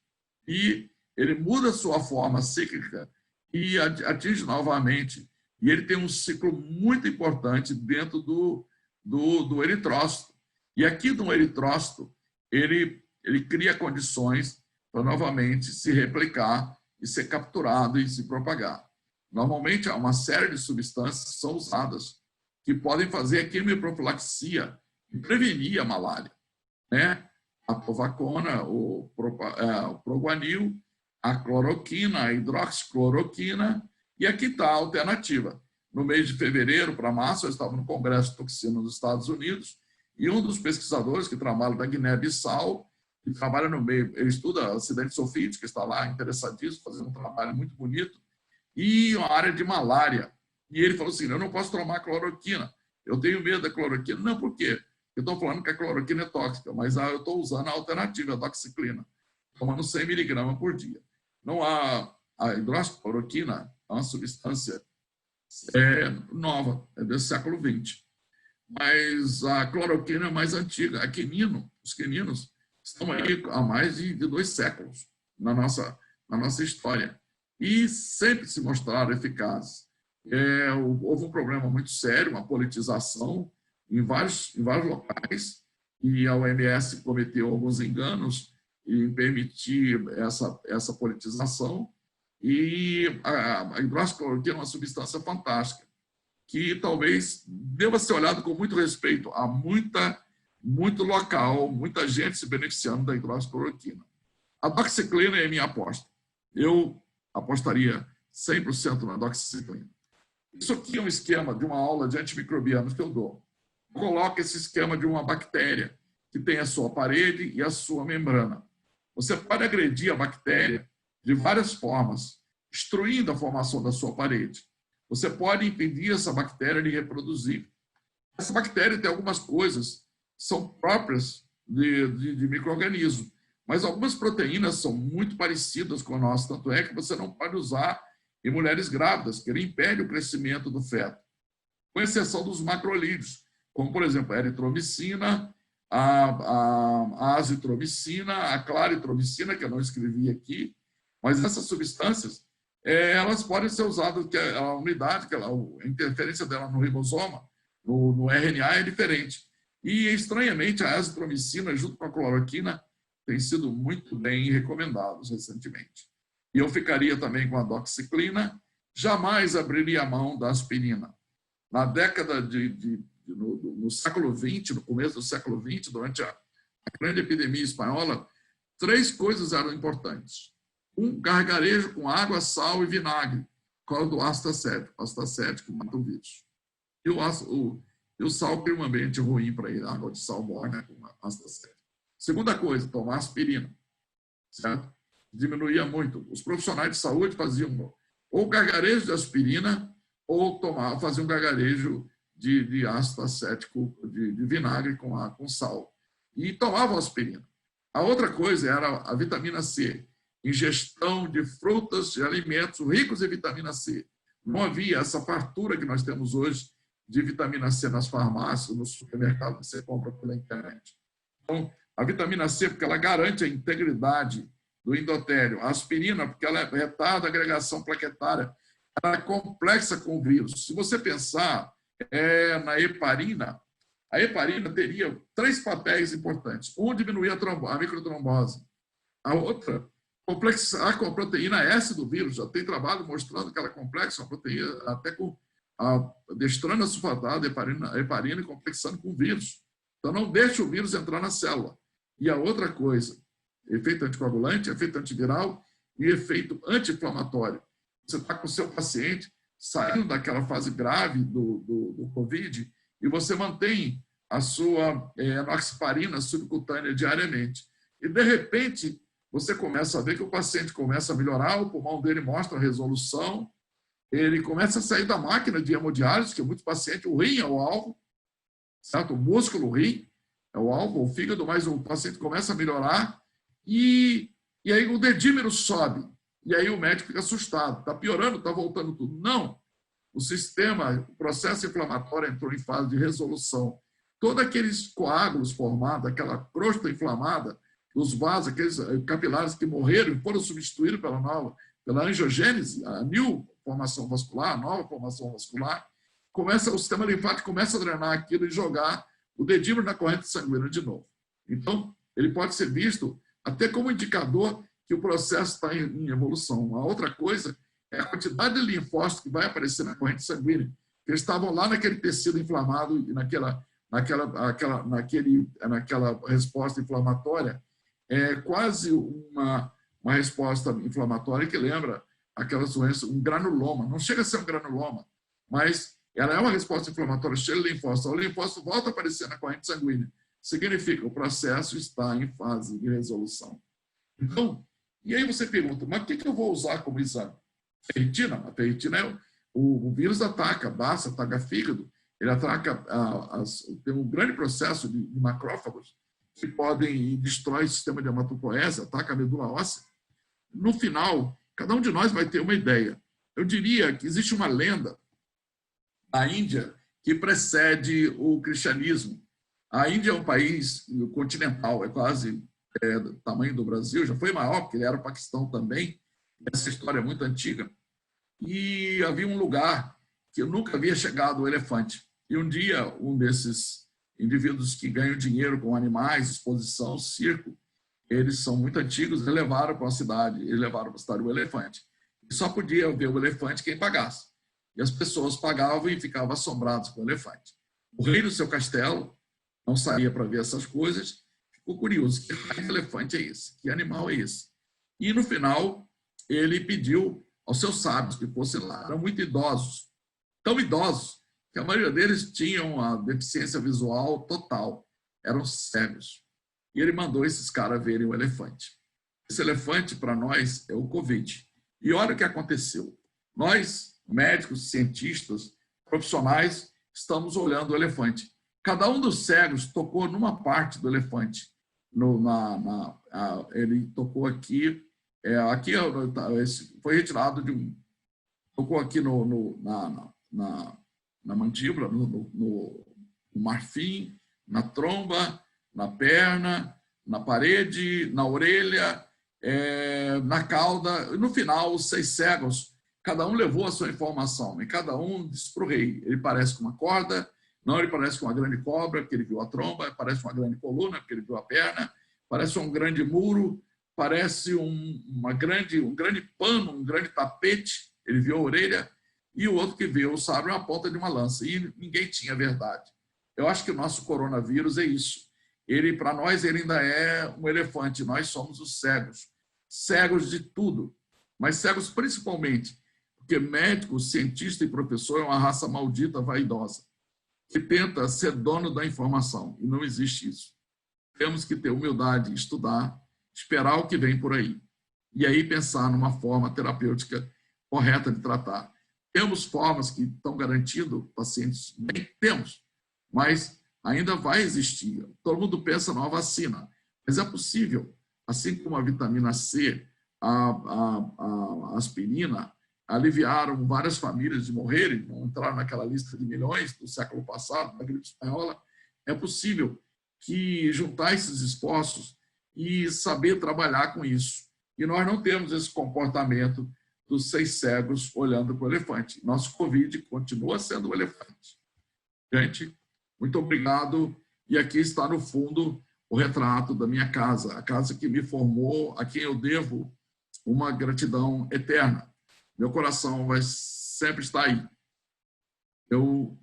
e ele muda sua forma cíclica e atinge novamente. E ele tem um ciclo muito importante dentro do eritrócito. E aqui no eritrócito, ele cria condições para novamente se replicar e ser capturado e se propagar. Normalmente, há uma série de substâncias que são usadas que podem fazer a quimioprofilaxia e prevenir a malária, né? A tovacona, o proguanil, a cloroquina, a hidroxicloroquina, e aqui está a alternativa. no mês de fevereiro para março, eu estava no Congresso de Toxina nos Estados Unidos, e um dos pesquisadores que trabalha da Guiné-Bissau, que trabalha no meio, ele estuda acidente sulfídeo, que está lá interessadíssimo, fazendo um trabalho muito bonito, e a área de malária. E ele falou assim, eu não posso tomar cloroquina, eu tenho medo da cloroquina. Não, por quê? Eu estou falando que a cloroquina é tóxica, mas eu estou usando a alternativa, a doxiciclina, tomando 100 miligramas por dia. Não há a hidroxicloroquina, é uma substância nova, é do século XX. Mas a cloroquina é mais antiga. Os quininos estão aí há mais de 2 séculos na nossa história. E sempre se mostraram eficazes. Houve um problema muito sério, uma politização em vários locais, e a OMS cometeu alguns enganos em permitir essa politização, e a hidroxicloroquina é uma substância fantástica, que talvez deva ser olhado com muito respeito. Há muito local, muita gente se beneficiando da hidroxicloroquina. A doxiciclina é minha aposta. Eu apostaria 100% na doxiciclina. Isso aqui é um esquema de uma aula de antimicrobianos que eu dou. Coloca esse esquema de uma bactéria que tem a sua parede e a sua membrana. Você pode agredir a bactéria de várias formas, destruindo a formação da sua parede. Você pode impedir essa bactéria de reproduzir. Essa bactéria tem algumas coisas que são próprias de micro-organismo, mas algumas proteínas são muito parecidas com a nossa, tanto é que você não pode usar em mulheres grávidas, que ele impede o crescimento do feto, com exceção dos macrolídeos, como, por exemplo, a eritromicina, a azitromicina, a claritromicina, que eu não escrevi aqui, mas essas substâncias, elas podem ser usadas, porque a unidade, a interferência dela no ribosoma, no RNA, é diferente. E, estranhamente, a azitromicina, junto com a cloroquina, tem sido muito bem recomendados recentemente. E eu ficaria também com a doxiciclina, jamais abriria a mão da aspirina. Na década no século XX, no começo do século XX, durante a grande epidemia espanhola, 3 coisas eram importantes. Gargarejo com água, sal e vinagre, por causa do ácido acético mata o vírus. E o sal cria um ambiente ruim para ir, a água de sal morna com ácido acético. Segunda coisa, tomar aspirina, certo? Diminuía muito. Os profissionais de saúde faziam ou gargarejo de aspirina ou faziam gargarejo de ácido acético, de vinagre com sal. E tomavam aspirina. A outra coisa era a vitamina C. Ingestão de frutas e alimentos ricos em vitamina C. Não havia essa fartura que nós temos hoje de vitamina C nas farmácias, no supermercado que você compra pela internet. Então, a vitamina C, porque ela garante a integridade do endotélio. A aspirina, porque ela retarda a agregação plaquetária. Ela é complexa com o vírus. Se você pensar na heparina, a heparina teria 3 papéis importantes. Um, diminuir a microtrombose. A outra, complexar com a proteína S do vírus. Já tem trabalho mostrando que ela é complexa, a proteína, até com destrana sulfatada, heparina e complexando com o vírus. Então, não deixe o vírus entrar na célula. E a outra coisa, efeito anticoagulante, efeito antiviral e efeito anti-inflamatório. Você está com o seu paciente saindo daquela fase grave do COVID e você mantém a sua enoxaparina subcutânea diariamente. E, de repente, você começa a ver que o paciente começa a melhorar, o pulmão dele mostra resolução, ele começa a sair da máquina de hemodiálise, que muitos pacientes, o rim é o alvo, certo? O músculo, o rim é o alvo, o fígado, mas o paciente começa a melhorar e aí o dedímero sobe. E aí o médico fica assustado. Está piorando, está voltando tudo. Não. O processo inflamatório entrou em fase de resolução. Todos aqueles coágulos formados, aquela crosta inflamada, os vasos, aqueles capilares que morreram e foram substituídos pela angiogênese, a nova formação vascular, o sistema linfático começa a drenar aquilo e jogar o dedímero na corrente sanguínea de novo. Então, ele pode ser visto até como indicador que o processo está em evolução. A outra coisa é a quantidade de linfócitos que vai aparecer na corrente sanguínea, que eles estavam lá naquele tecido inflamado e naquela resposta inflamatória, quase uma resposta inflamatória que lembra aquelas doenças, um granuloma. Não chega a ser um granuloma, mas ela é uma resposta inflamatória cheia de linfócitos. O linfócito volta a aparecer na corrente sanguínea. Significa que o processo está em fase de resolução. Então, e aí você pergunta, mas o que eu vou usar como exame? Ferritina? A ferritina o vírus ataca baço, ataca fígado, ele ataca, tem um grande processo de macrófagos que podem e destrói o sistema de hematopoese, ataca a medula óssea. No final, cada um de nós vai ter uma ideia. Eu diria que existe uma lenda da Índia que precede o cristianismo. A Índia é um país continental, é quase do tamanho do Brasil, já foi maior, porque ele era o Paquistão também. Essa história é muito antiga. E havia um lugar que eu nunca havia chegado o elefante. E um dia, um desses indivíduos que ganham dinheiro com animais, exposição, circo, eles são muito antigos, eles levaram para a cidade o elefante. E só podia ver o elefante quem pagasse. E as pessoas pagavam e ficavam assombradas com o elefante. O rei do seu castelo não saía para ver essas coisas, ficou curioso, que raio de elefante é esse? Que animal é esse? E no final, ele pediu aos seus sábios que fossem lá. Eram muito idosos, tão idosos, que a maioria deles tinham a deficiência visual total, eram cegos. E ele mandou esses caras verem o elefante. Esse elefante, para nós, é o Covid. E olha o que aconteceu. Nós, médicos, cientistas, profissionais, estamos olhando o elefante. Cada um dos cegos tocou numa parte do elefante. Ele tocou aqui, foi retirado de um... Tocou aqui na mandíbula, no marfim, na tromba, na perna, na parede, na orelha, na cauda. No final, os 6 cegos, cada um levou a sua informação e cada um disse para o rei, ele parece com uma corda, não, ele parece com uma grande cobra, porque ele viu a tromba, parece uma grande coluna, porque ele viu a perna, parece um grande muro, parece um grande pano, um grande tapete, ele viu a orelha, e o outro que viu o sabre na ponta de uma lança, e ninguém tinha verdade. Eu acho que o nosso coronavírus é isso. Ele, para nós, ele ainda é um elefante, nós somos os cegos. Cegos de tudo, mas cegos principalmente, porque médico, cientista e professor é uma raça maldita, vaidosa, que tenta ser dono da informação, e não existe isso. Temos que ter humildade, estudar, esperar o que vem por aí, e aí pensar numa forma terapêutica correta de tratar. Temos formas que estão garantindo pacientes, bem, temos, mas ainda vai existir. Todo mundo pensa numa vacina, mas é possível, assim como a vitamina C, a aspirina, aliviaram várias famílias de morrerem, não entraram naquela lista de milhões do século passado, da gripe espanhola. É possível que juntar esses esforços e saber trabalhar com isso. E nós não temos esse comportamento dos 6 cegos olhando para o elefante. Nosso Covid continua sendo o elefante. Gente, muito obrigado. E aqui está, no fundo, o retrato da minha casa, a casa que me formou, a quem eu devo uma gratidão eterna. Meu coração vai sempre estar aí. Eu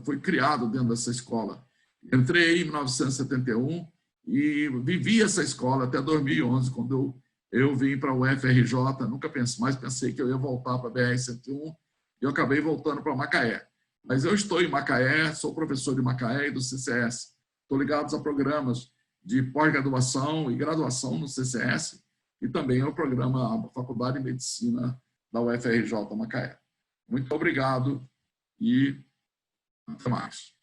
fui criado dentro dessa escola. Entrei em 1971 e vivi essa escola até 2011, quando eu vim para o UFRJ. Nunca mais pensei que eu ia voltar para a BR-101 e eu acabei voltando para Macaé. Mas eu estou em Macaé, sou professor de Macaé e do CCS. Estou ligado a programas de pós-graduação e graduação no CCS e também ao programa Faculdade de Medicina da UFRJ Macaé. Muito obrigado e até mais.